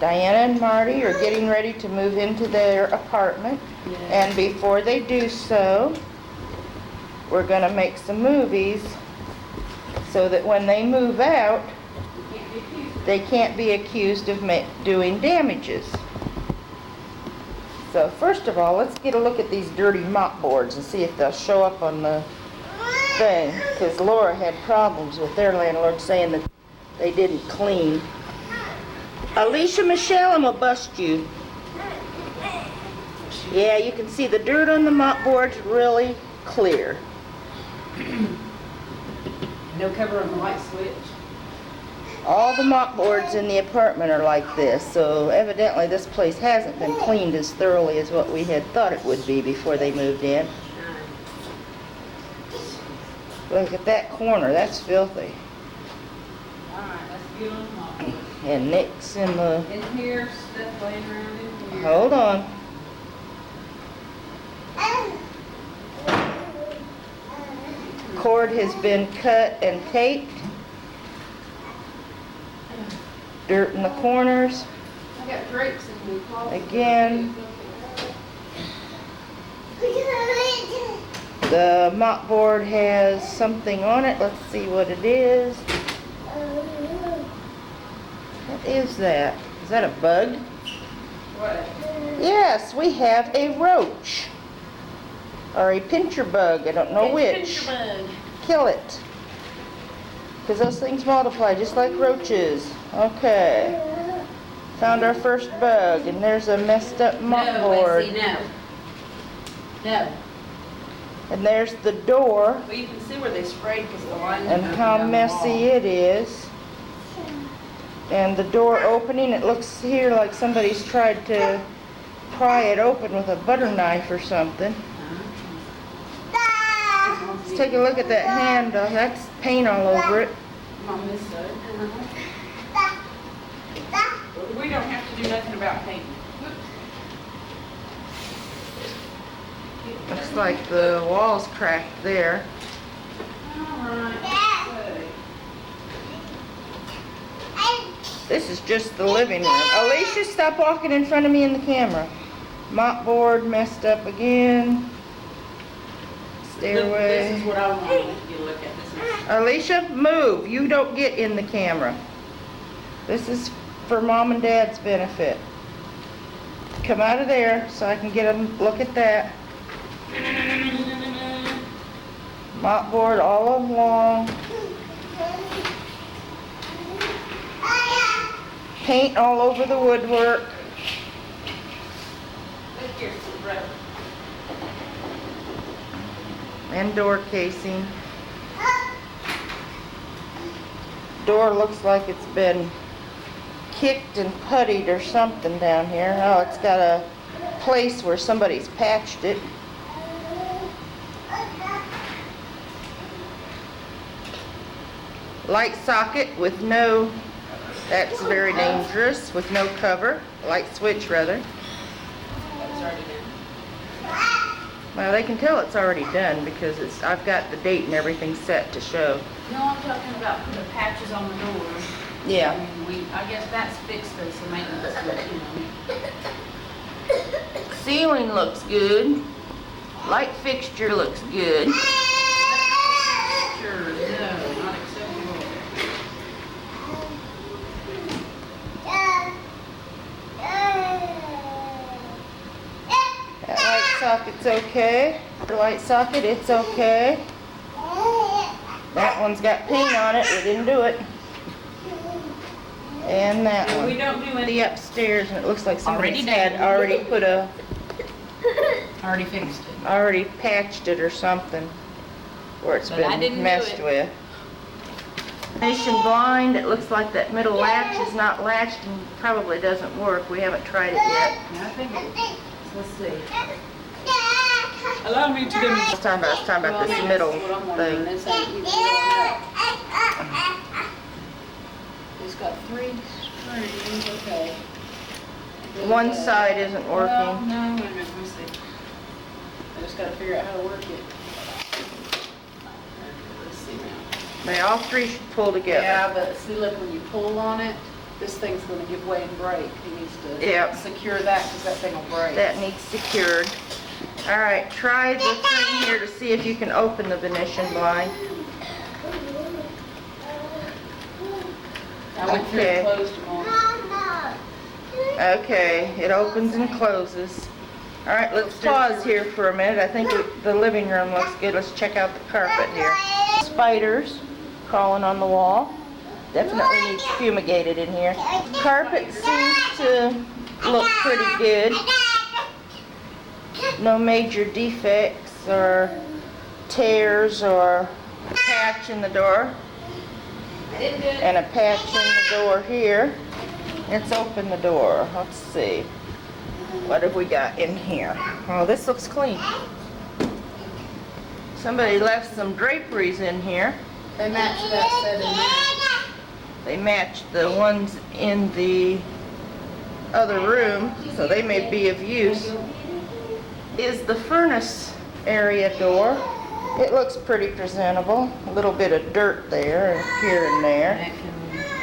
Diana and Marty are getting ready to move into their apartment. Yeah. And before they do so, we're gonna make some movies so that when they move out, they can't be accused of doing damages. So first of all, let's get a look at these dirty mop boards and see if they'll show up on the thing, because Laura had problems with their landlord saying that they didn't clean. Alicia Michelle, I'm gonna bust you. Yeah, you can see the dirt on the mop board's really clear. No cover on the light switch. All the mop boards in the apartment are like this, so evidently this place hasn't been cleaned as thoroughly as what we had thought it would be before they moved in. Look at that corner, that's filthy. Alright, let's get on the mop board. And Nick's in the... In here, stuff laying around in here. Hold on. Cord has been cut and taped. Dirt in the corners. I got drapes in the closet. Again. The mop board has something on it. Let's see what it is. What is that? Is that a bug? What? Yes, we have a roach. Or a pincher bug, I don't know which. Pincher bug. Kill it. Because those things multiply just like roaches. Okay. Found our first bug, and there's a messed up mop board. No, Bessie, no. No. And there's the door, Well, you can see where they sprayed because the line and how messy it is. And the door opening, it looks here like somebody's tried to pry it open with a butter knife or something. Let's take a look at that hand. That's paint all over it. On this side. We don't have to do nothing about painting. Looks like the wall's cracked there. Alright. This is just the living room. Alicia, stop walking in front of me in the camera. Mop board messed up again. Stairway. This is what I want you to look at. This is Alicia, move. You don't get in the camera. This is for Mom and Dad's benefit. Come out of there so I can get a look at that. Mop board all along. Paint all over the woodwork. look here, Brett. And door casing. Door looks like it's been kicked and puttied or something down here. Oh, it's got a place where somebody's patched it. Light socket with no, that's very dangerous, with no cover. Light switch rather. That's already done. Well, they can tell it's already done because I've got the date and everything set to show. No, I'm talking about the patches on the door. Yeah. I guess that's fixed as a maintenance, but Ceiling looks good. Light fixture looks good. Sure, no, not acceptable. That light socket's okay. The light socket, it's okay. That one's got paint on it, we didn't do it. And that We one. don't do The any, upstairs, and it looks like somebody's Already had done. already put a, already fixed it. already patched it or something, where it's But I didn't been do messed it. with. Nation blind, it looks like that middle latch is not latched and probably doesn't work. We haven't tried it yet. I think let's see. Allow me to I was talking about this middle thing. It's got 3 screws, okay. One side isn't Well, working. no, wait a minute, let me see. I just gotta figure out how to work it. Let's see now. They all three should pull together. Yeah, but see, look, when you pull on it, this thing's gonna give way and break. He needs to Yep. secure that, because that thing will break. That needs secured. All right, try the thing here to see if you can open the Venetian blind. I went through Okay. and closed them all. Okay, it opens and closes. All right, let's pause here for a minute. I think the living room looks good. Let's check out the carpet here. Spiders crawling on the wall. Definitely needs fumigated in here. Carpet seems to look pretty good. No major defects or tears or patch in the door. And a patch in the door here. Let's open the door. Let's see. What have we got in here? Oh, this looks clean. Somebody left some draperies in here. They match that set in there. They match the ones in the other room, so they may be of use. Is the furnace area door. It looks pretty presentable. A little bit of dirt there, here and there.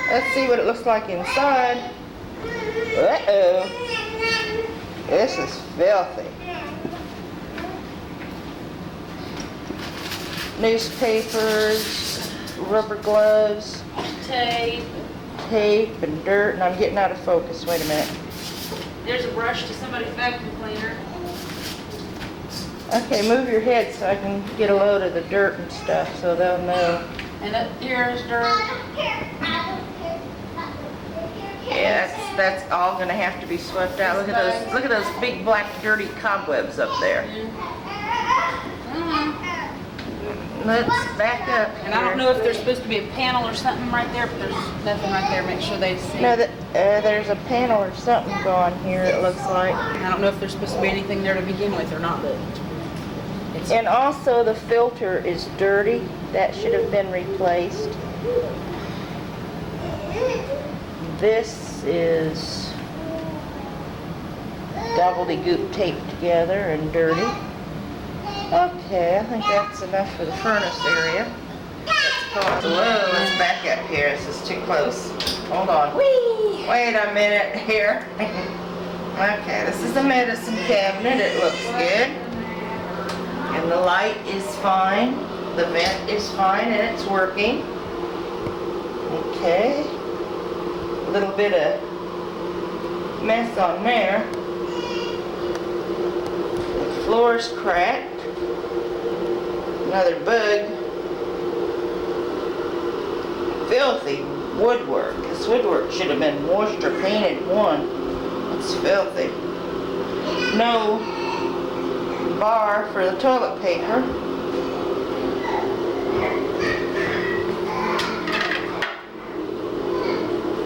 Let's see what it looks like inside. Uh-oh. This is filthy. Newspapers, rubber gloves, Tape. tape and dirt, and I'm getting out of focus. Wait a minute. There's a brush to somebody's vacuum cleaner. Okay, move your head so I can get a load of the dirt and stuff so they'll know. And up here is dirt. Yeah, that's all gonna have to be swept out. Look at those big black dirty cobwebs up there. Let's back up And I don't know if there's supposed to be a panel or something right there, but there's nothing right there. Make sure they see. No, there's a panel or something going here, it looks like. I don't know if there's supposed to be anything there to begin with or not, but it's... And also the filter is dirty. That should have been replaced. This is gobbledygook taped together and dirty. Okay, I think that's enough for the furnace area. Whoa, let's back up here. This is too close. Hold on. Whee! Wait a minute here. Okay, this is the medicine cabinet. It looks good. And the light is fine. The vent is fine and it's working. Okay. A little bit of mess on there. The floor's cracked. Another bug. Filthy woodwork. This woodwork should have been washed or painted one. It's filthy. No bar for the toilet paper.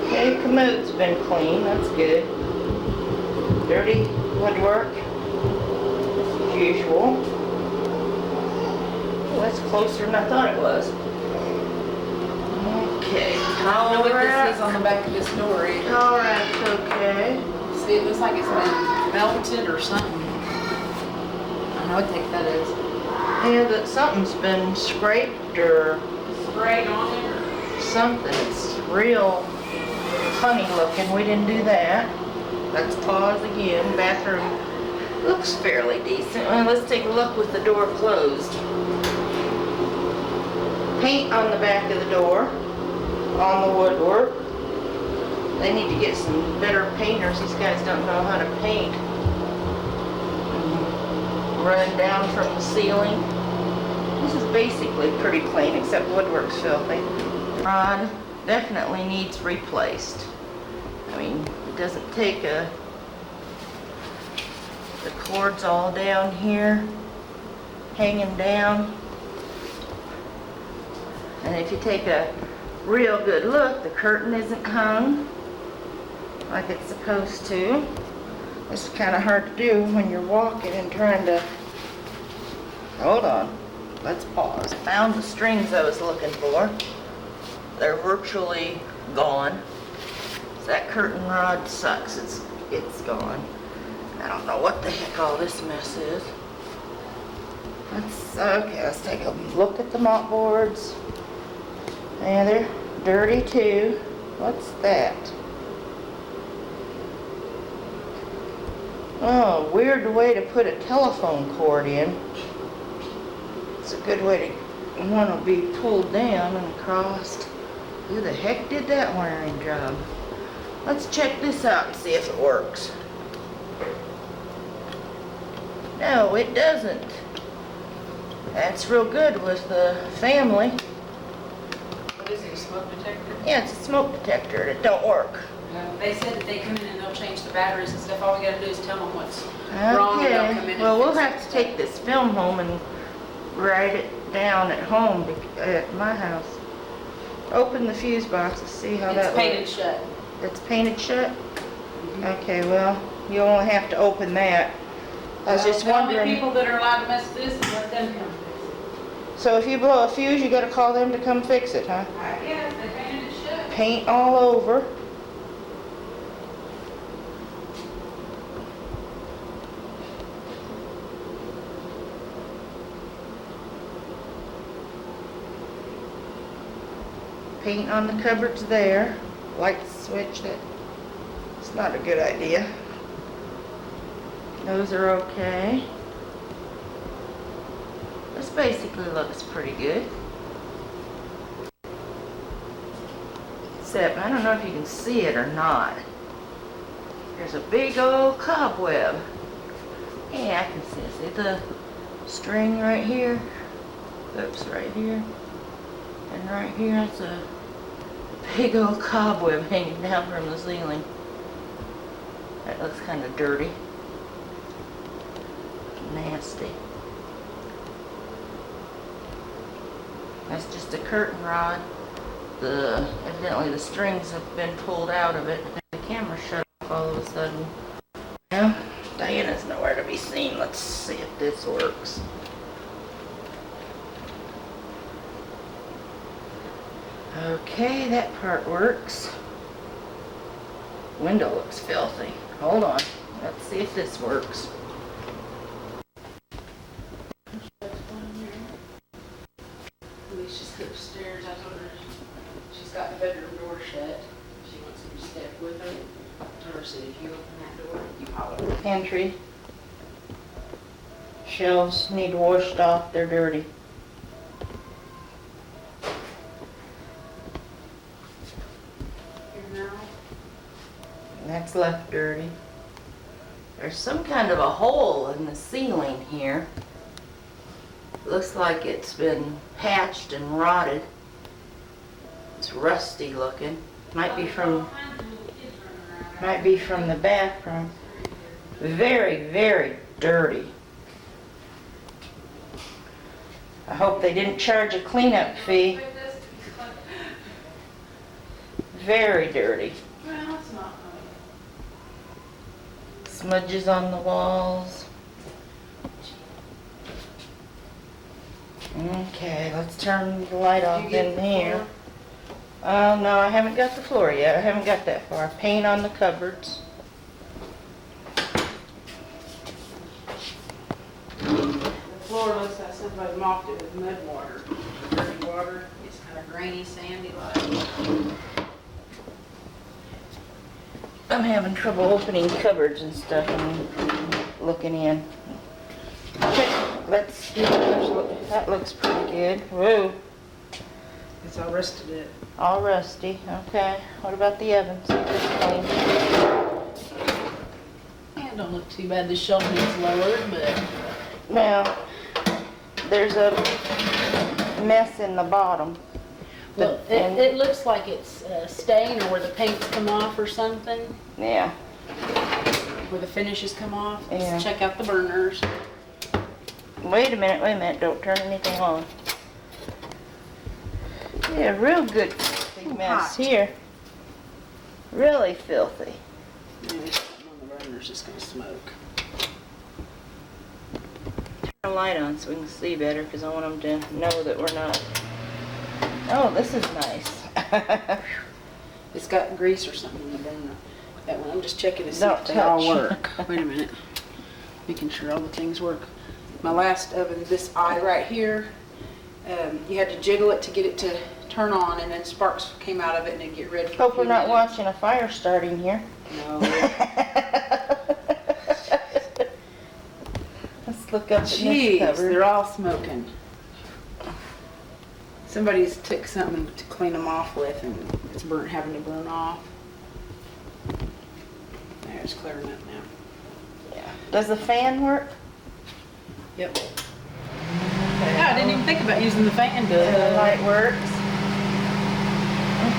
Okay, commode's been cleaned. That's good. Dirty woodwork, as usual. Oh, that's closer than I thought it was. Okay, I don't know what towel this rack. is on the back of this door. Towel rack's okay. See, it looks like it's been melted or something. I don't know what the heck that is. Yeah, that something's been scraped or Sprayed on it or... something. It's real funny looking. We didn't do that. Let's pause again. Bathroom looks fairly decent. Well, let's take a look with the door closed. Paint on the back of the door, on the woodwork. They need to get some better painters. These guys don't know how to paint. Running down from the ceiling. This is basically pretty clean, except woodwork's filthy. Rod definitely needs replaced. I mean, it doesn't take the cord's all down here, hanging down. And if you take a real good look, the curtain isn't hung like it's supposed to. This is kind of hard to do when you're walking and trying to... Hold on. Let's pause. I found the strings I was looking for. They're virtually gone. So that curtain rod sucks. It's gone. I don't know what the heck all this mess is. Let's take a look at the mop boards. And they're dirty too. What's that? Oh, weird way to put a telephone cord in. It's a good way to want to be pulled down and across. Who the heck did that wiring job? Let's check this out and see if it works. No, it doesn't. That's real good with the family. What is it, a smoke detector? Yeah, it's a smoke detector. It don't work. They said that they come in and they'll change the batteries and stuff. All we gotta do is tell them what's wrong and they'll come in Okay, and well, we'll fix have it. to take this film home and write it down at home, at my house. Open the fuse box and see how that It's looks. painted shut. It's painted shut? Okay, well, you only have to open that. I was just The only wondering, people that are allowed to mess with this is let them come fix so if you blow a fuse, you gotta call them to come fix it, huh? it. I guess, they painted it shut. Paint all over. Paint on the cupboards there. Light switch, it's not a good idea. Those are okay. This basically looks pretty good. Except, I don't know if you can see it or not. There's a big old cobweb. Yeah, I can see it. See the string right here? Oops, right here. And right here, that's a big old cobweb hanging down from the ceiling. That looks kind of dirty. Nasty. That's just a curtain rod. Evidently the strings have been pulled out of it. The camera shut off all of a sudden. Well, Diana's nowhere to be seen. Let's see if this works. Okay, that part works. Window looks filthy. Hold on. Let's see if this works. Alicia's upstairs. I told her she's got the bedroom door shut. She wants him to step with her. I told her, said, if you open that door, you holler. Pantry. Shelves need washed off. They're dirty. Here now. That's left dirty. There's some kind of a hole in the ceiling here. Looks like it's been patched and rotted. It's rusty looking. Might be from the bathroom. Very, very dirty. I hope they didn't charge a cleanup fee. Very dirty. Well, it's not Smudges on the walls. Okay, let's turn the light off in here. No, I haven't got the floor yet. I haven't got that far. Paint on the cupboards. The floor looks like somebody mopped it with mud water. Dirty water. It's kind of grainy, sandy like. I'm having trouble opening cupboards and stuff and looking in. Okay, let's see. That looks pretty good. Whoa, It's all rusted it. all rusty. Okay, what about the oven? See if it's clean. Yeah, it don't look too bad. The shelf needs lowered, but Now, there's a mess in the bottom. well, it looks like it's stained or where the paint's come off or something. Yeah. Where the finishes come off. Yeah. Let's check out the burners. Wait a minute, don't turn anything on. Yeah, real good big mess hot. here. Really filthy. Maybe something on the burner's just gonna smoke. Turn the light on so we can see better because I want them to know that we're not. Oh, this is nice. It's got grease or something in the burner. That one, I'm just checking to see Don't if they all touch. work. Wait a minute. Making sure all the things work. My last oven, this eye right here, you had to jiggle it to get it to turn on, and then sparks came out of it and it'd get red for a Hope few we're not minutes. watching a fire starting here. No. Let's look up in this Jeez, cupboard. they're all smoking. Somebody's took something to clean them off with and it's having to burn off. There, it's clearing up now. Yeah. Does the fan work? Yep. Yeah, I didn't even think about using the fan to... The light works.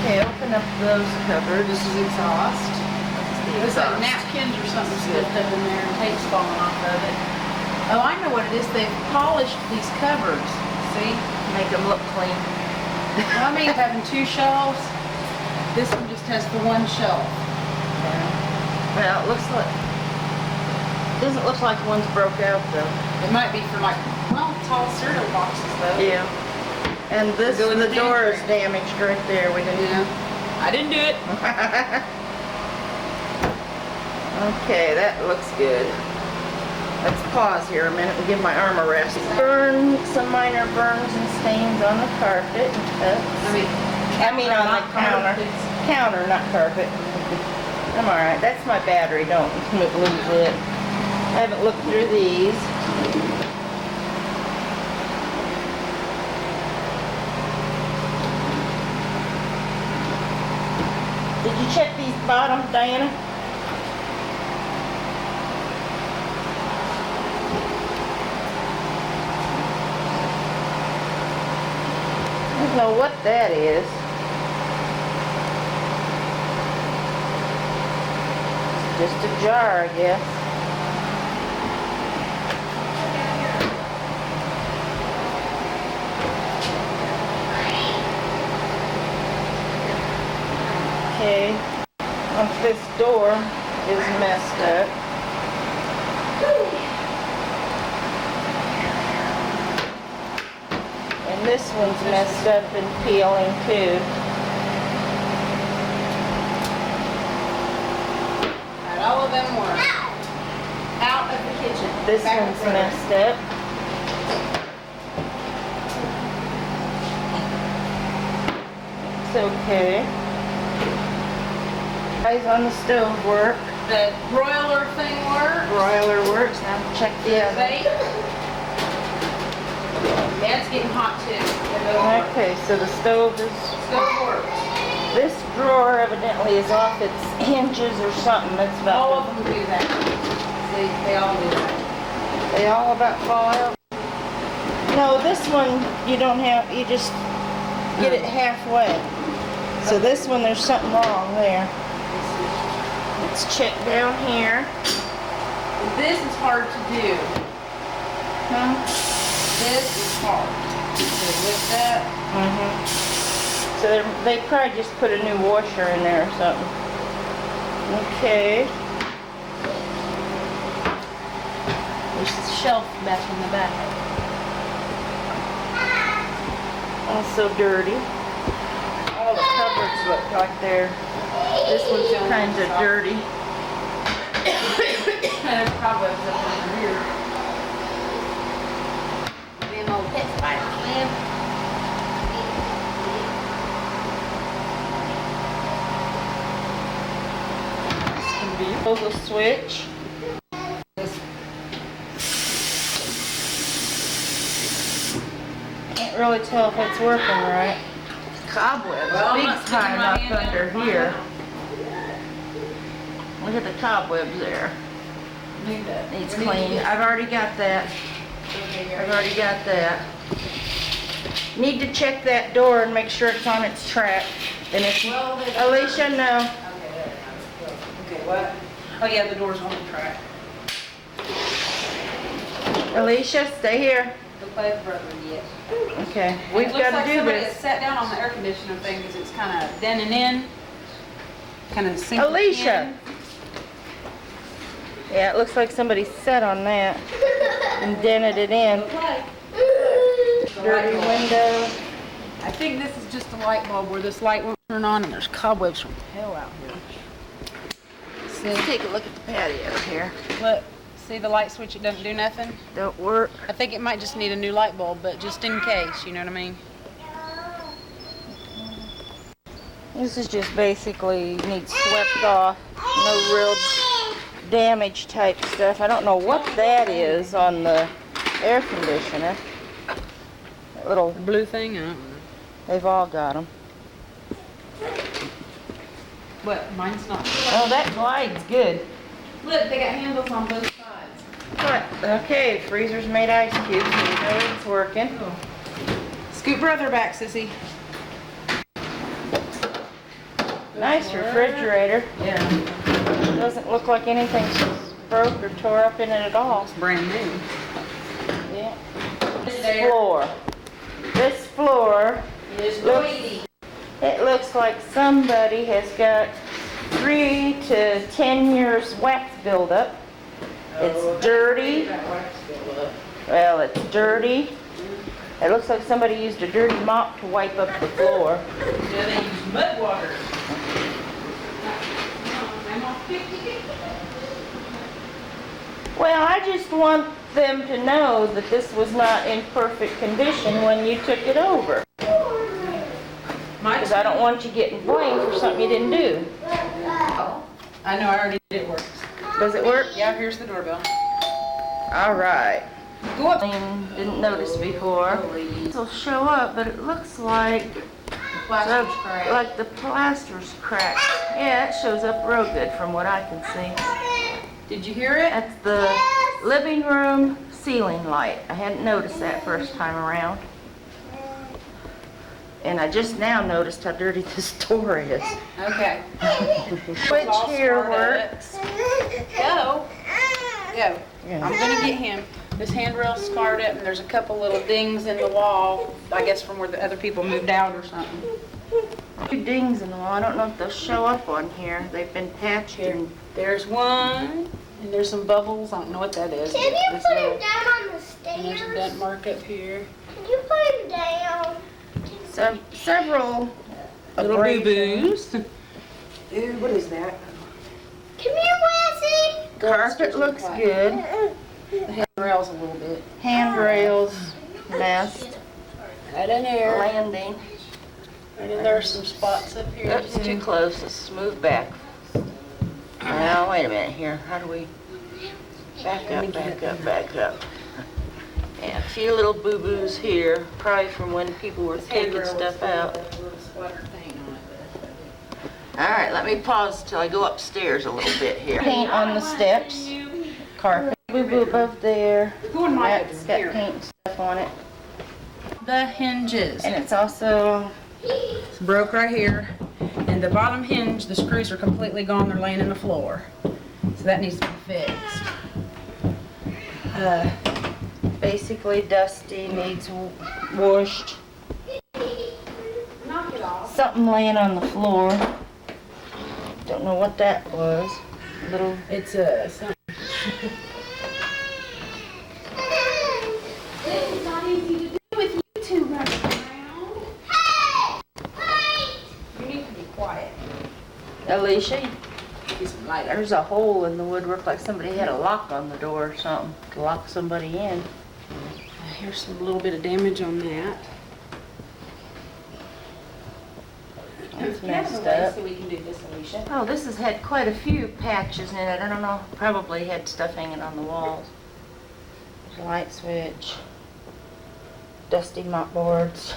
Okay, open up those cupboards. This is exhaust. There's like napkins or something stuffed up in there and tape's falling off of it. Oh, I know what it is. They've polished these cupboards. See? Make them look clean. I mean, having 2 shelves. This one just has the 1 shelf. Well, it looks like... Doesn't look like one's broke out though. It might be for like, well, tall cereal boxes though. Yeah. And this, Go in the the door is pantry. damaged right there. We didn't. Yeah. I didn't do it. Okay, that looks good. Let's pause here a minute and give my arm a rest. Burn, some minor burns and stains on the carpet. I mean on the counter. Counter, not carpet. I'm alright. That's my battery. Don't lose it. I haven't looked through these. Did you check these bottoms, Diana? I don't know what that is. It's just a jar, I guess. Okay, this door is messed up. And this one's messed up and peeling too. And all of them were out of the kitchen. This Back one's in the messed up. It's okay. Eyes on the stove work. The broiler thing works. Broiler works. Now check the oven. Bake. Yeah, it's getting hot too. Okay, so the stove is... Stove works. This drawer evidently is off its hinges or something. It's about... All of them do that. See, they all do that. They all about fall out. No, this one you don't have, you just get it halfway. So this one, there's something wrong there. Let's check down here. This is hard to do. Huh? This is hard. So with that, So they probably just put a new washer in there or something. Okay. there's a shelf back in the back. Also dirty. All the cupboards look like they're This one's kind of dirty. There's cobwebs up under here. Them old pet spiders, man. Disposal switch. Can't really tell if it's working right. Cobwebs, Well, I'm big not sticking time my up hand under in. here. Look at the cobwebs there. Needs cleaned. I've already got that. I've already got that. Need to check that door and make sure it's on its track. And if you, Well, there's- Alicia, no. Okay, what? Oh yeah, the door's on the track. Alicia, stay here. Don't play with brother yet. Okay, we've got to do Somebody this. has sat down on the air conditioner thing because it's kind of denting in. Kind of sinking Alicia. in. Yeah, it looks like somebody sat on that and dented it in. Okay. Dirty window. I think this is just a light bulb where this light won't turn on and there's cobwebs from hell out here. Let's take a look at the patio here. Look, see the light switch, it doesn't do nothing? Don't work. I think it might just need a new light bulb, but just in case, you know what I mean? This is just basically needs swept off. No real damage type stuff. I don't know what that is on the air conditioner. That little, The blue thing? I don't know. they've all got them. What? Mine's not. Oh, that glide's good. Look, they got handles on both sides. But, okay, freezer's made ice cubes, so you know it's working. Scoot brother back, sissy. Nice refrigerator. Yeah. Doesn't look like anything's broke or tore up in it at all. It's brand new. Yeah. This floor it looks like somebody has got 3 to 10 years wax buildup. It's dirty. Well, it's dirty. It looks like somebody used a dirty mop to wipe up the floor. Yeah, they use mud water. Well, I just want them to know that this was not in perfect condition when you took it over. Because I don't want you getting blamed for something you didn't do. I know, I already did it work. Does it work? Yeah, here's the doorbell. All right. Go up. Didn't notice before. It'll show up, but it looks like like the plaster's cracked. Yeah, it shows up real good from what I can see. Did you hear it? That's the living room ceiling light. I hadn't noticed that first time around. And I just now noticed how dirty this door is. Okay. Which here works. Go. Go. Yeah. I'm gonna get him. This handrail's scarred up and there's a couple little dings in the wall, I guess from where the other people moved out or something. 2 dings in the wall. I don't know if they'll show up on here. They've been patched and There's one, and there's some bubbles. I don't know what that is. Can you This put little- him down on the And there's a stairs? dent mark up here. Can you put him down? several Little abrasions. boo-boos. Ew, what is that? Come here, Wesley. Carpet looks good. The handrail's a little bit. Handrails messed. Right in there. Landing. And then there's some spots up here. That's too close. Let's move back. Now, wait a minute here. How do we back up, back up, back up? Yeah, a few little boo-boos here, probably from when people were taking stuff out. All right, let me pause till I go upstairs a little bit here. Paint on the steps. Carpet boo-boo above there. Who in my That's got paint and stuff on it. The hinges. And it's also, It's broke right here. And the bottom hinge, the screws are completely gone. They're laying in the floor. So that needs to be fixed. basically dusty, needs washed. Knock it off. Something laying on the floor. Don't know what that was. Little. It's something. It's not easy to do with you two running around. Hey! You need to be quiet. Alicia, Get some light up. there's a hole in the woodwork like somebody had a lock on the door or something to lock somebody in. Here's some little bit of damage on that. That's You have messed a way up. so we can do this, Alicia. Oh, this has had quite a few patches in it. I don't know, probably had stuff hanging on the walls. There's a light switch. Dusty mop boards.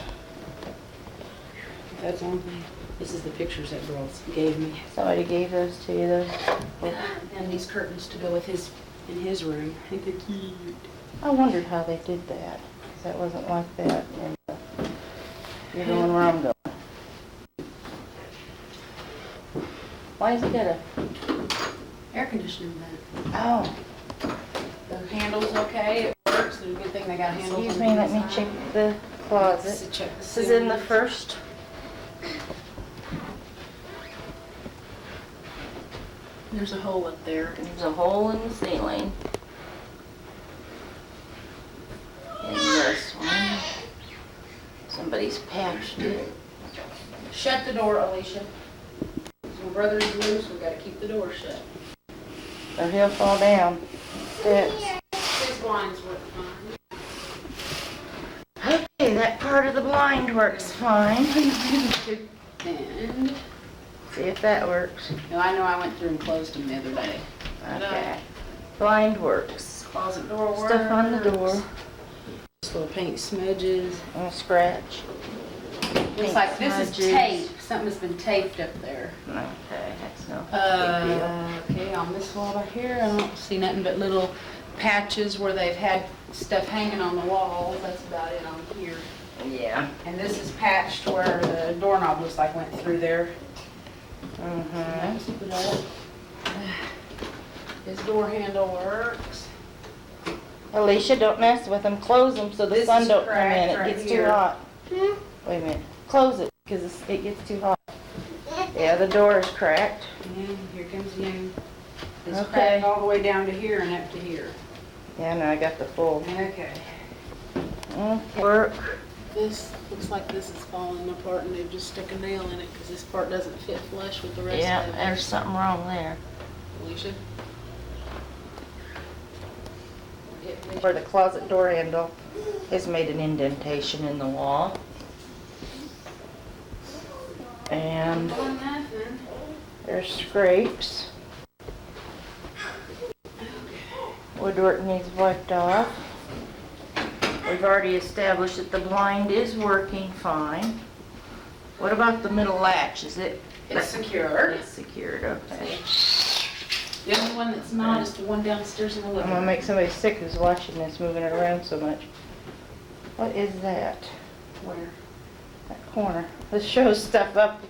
That's on me. This is the pictures that girls gave me. Somebody gave those to you, those. And these curtains to go with his, in his room. Ain't they cute? I wondered how they did that. 'Cause that wasn't like that. And you're going where I'm going. Why has it got a... Air conditioner vent. Oh, The handle's okay, it works. It's a good thing they got handles. excuse on me, the let me inside. check the closet. Let's check the This is in the ceiling. first. There's a hole up there. There's a hole in the ceiling. In this one. Somebody's patched it. Shut the door, Alicia. My brother's loose, we gotta keep the door shut. Or he'll fall down steps. His blinds work fine. Okay, that part of the blind works fine. And, See if that works. no, I know I went through and closed them the other day. Okay. Blind works. Closet door works. Stuff on the door. Just little paint smudges. And a scratch. Looks like this is smudges. tape. Something's been taped up there. Okay, that's no big deal. Okay, on this wall right here, I don't see nothing but little patches where they've had stuff hanging on the wall. That's about it on here. Yeah. And this is patched where the doorknob looks like went through there. Mm-hmm. That's put up. His door handle works. Alicia, don't mess with them. Close them so the This sun is don't come in. cracked It right gets here. too hot. Wait a minute. Close it because it gets too hot. Yeah, the door is cracked. And here comes you. It's Okay. cracked all the way down to here and up to here. Yeah, no, I got the full. Okay. Work. This looks like this is falling apart and they've just stuck a nail in it because this part doesn't fit flush with the rest Yeah, of it. there's something wrong there. Alicia? Where the closet door handle has made an indentation in the wall. And Nothing. there's scrapes. Woodwork needs wiped off. We've already established that the blind is working fine. What about the middle latch? Is it? It's secure. It's secured, okay. The only one that's not is the one downstairs in the I'm living gonna room. make somebody sick who's watching this, moving it around so much. What is that? Where? That corner. This shows stuff up.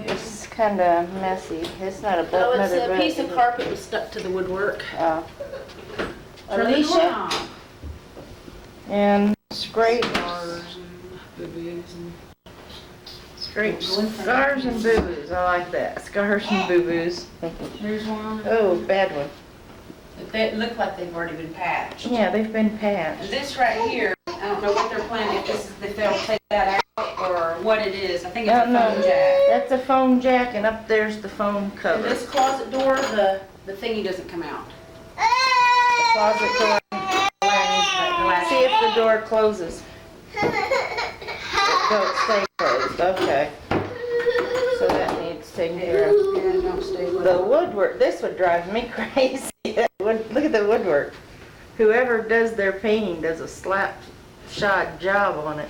It's kinda messy. It's not a Oh, button. it's a piece of carpet was stuck to the woodwork. Oh. Turn the Alicia? doorknob. And scrapes. Scars and boo-boos and... Scrapes. Scars and boo-boos. I like that. Scars and boo-boos. There's one. Oh, bad one. They look like they've already been patched. Yeah, they've been And patched. this right here, I don't know what they're planning, if they'll take that out or what it is. I think it's No, a phone no. jack. That's a phone jack, and up there's the phone And cover. this closet door, the thingy doesn't come out. Closet door. See if the door closes. Don't stay closed. Okay. So that needs taken care of. Yeah, don't stay with The it. woodwork, this would drive me crazy. Look at the woodwork. Whoever does their painting does a slap-shot job on it.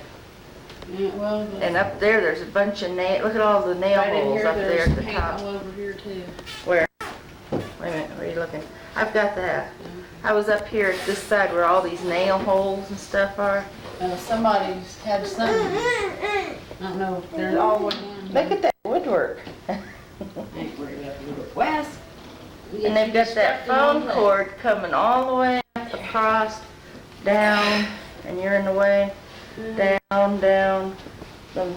Yeah, well, And up there, there's a bunch of nail, look at all the nail right in holes here, up there there's at the paint top. all over here too. Where? Wait a minute, where are you looking? I've got that. I was up here at this side where all these nail holes and stuff are. Somebody's had something, I don't know, they're all the way down. Look at that woodwork. Ain't worried about the little west. And they've got that phone cord coming all the way across, down, and you're in the way, down, down, and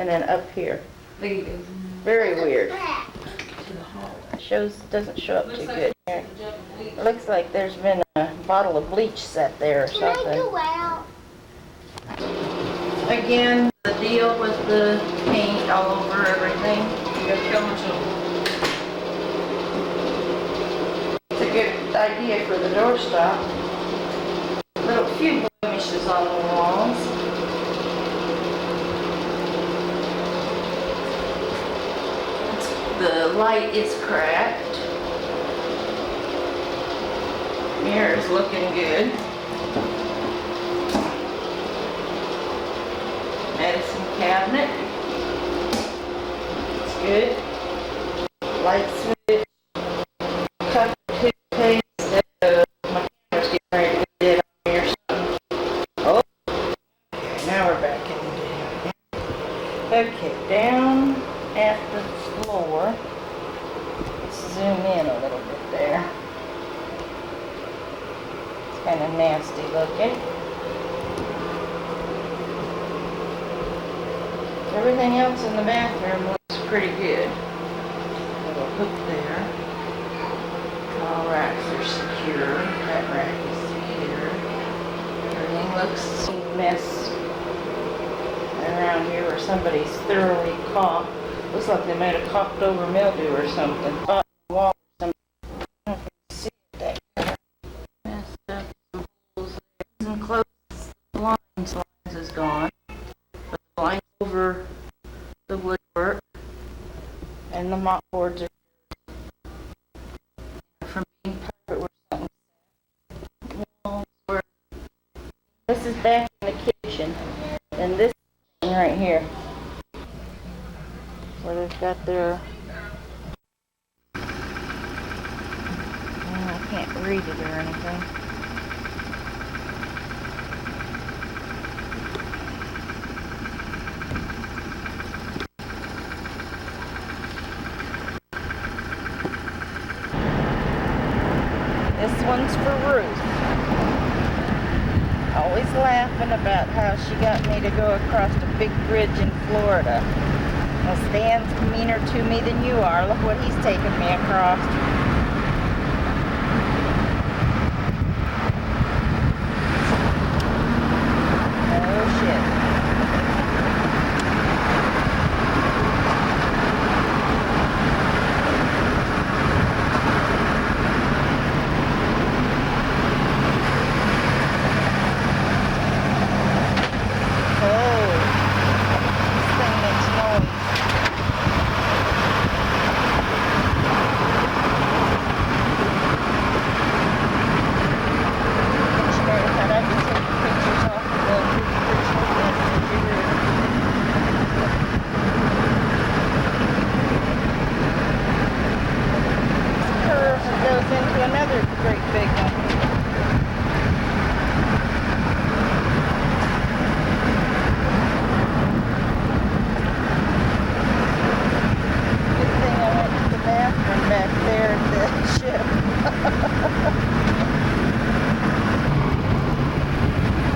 then up here. Very weird. Doesn't show up too good here. It looks like there's been a bottle of bleach set there or something. Again, the deal with the paint all over everything. It's a good idea for the doorstop. Little few blemishes on the walls. The light is cracked. Mirror's looking good. Medicine cabinet. It's good. Light switch. Cup of toothpaste. My camera's getting ready to go dead on me or something. Oh. Okay, now we're back in the day. Okay, down at the floor. Let's zoom in a little bit there. It's kind of nasty looking. Everything else in the bathroom looks pretty good. Little hook there. All racks are secure. That rack is secure. Everything looks a mess around here where somebody's thoroughly caulked. Looks like they might have caulked over mildew or something. Spot on the wall or something. I don't know if you can see it there. Messed up. Some holes there. Some clothes. The blinds is gone. But the blinds over the woodwork and the mop boards are from being perfect where something walls were This is back in the kitchen. And this thing right here, where they've got their, well, I can't read it or anything. This one's for Ruth. Always laughing about how she got me to go across a big bridge in Florida. Well, Stan's meaner to me than you are. Look what he's taken me across.